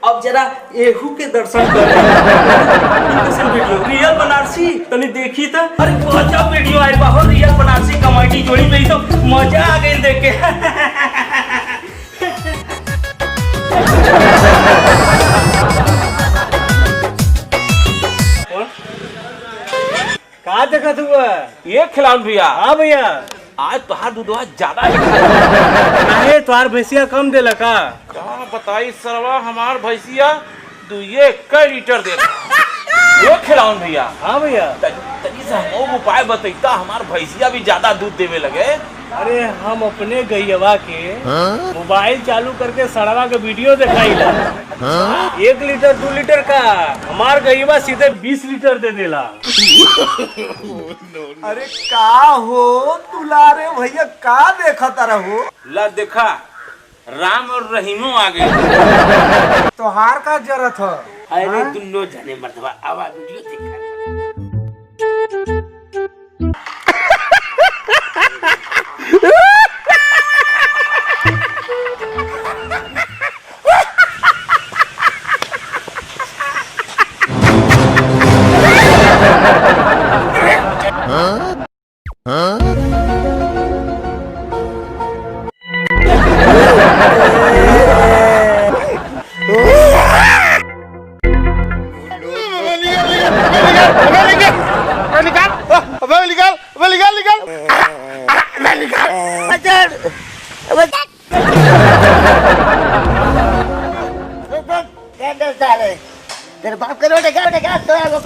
अब जरा एहू के दर्शन कर वीडियो रियल बनारसी तनी देखी तो। अरे गजब वीडियो आइल बा हो, रियल बनारसी कमेटी जोड़ी पे तो मजा आ गई देख के। कहा देखा तू ये खिलाऊं भैया। हाँ भैया, आज तुहार दूधवा ज्यादा काहे तोहार भैंसिया कम देला का? क्या बताई सरवा, हमार भैंसिया 2 लीटर दे ये खिलाऊं भैया। हाँ भैया, तनी से हम उपाय बतैता, हमार भैंसिया भी ज्यादा दूध देवे लगे। अरे हम अपने गैयवा के मोबाइल चालू करके सड़वा के वीडियो दिखाईला। 1 लीटर 2 लीटर का हमार गैयवा सीधे 20 लीटर दे देला। अरे का हो तुलारे भैया, का देखता रहो? ला देखा, राम और रहीमो आ गए। तोहार का जरूरत है? अरे दुनो जाने मर्दवा, आवा वीडियो देखा। तेरे बाप का रोटे क्या सोया को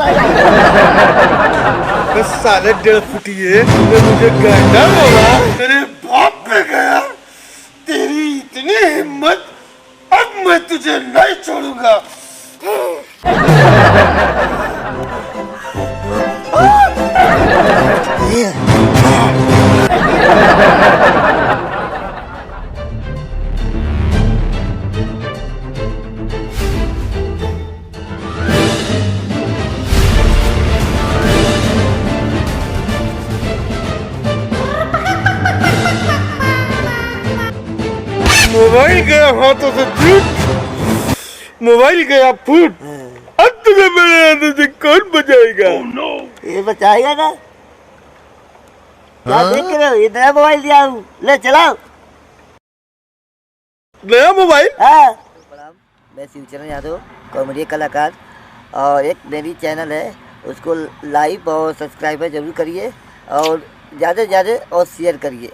बस साले 1.5 फुटिए मुझे गंडा बोला, तेरे बाप पे गया। तेरी इतनी हिम्मत, अब मैं तुझे नहीं छोड़ूंगा। मोबाइल गया हाथों से टूट, मोबाइल गया फूट, अब तुम्हें मेरे हाथों से कौन बचाएगा? ये बचाएगा ना? क्या देख रहे हो? ये नया मोबाइल दिया हूँ, ले चलाओ। नया मोबाइल? हाँ, मैं शिवचरण यादव, कॉमेडी कलाकार, और एक मेरी चैनल है, उसको लाइक और सब्सक्राइब जरूर करिए और ज़्यादा से ज़्यादा और शेयर करिए।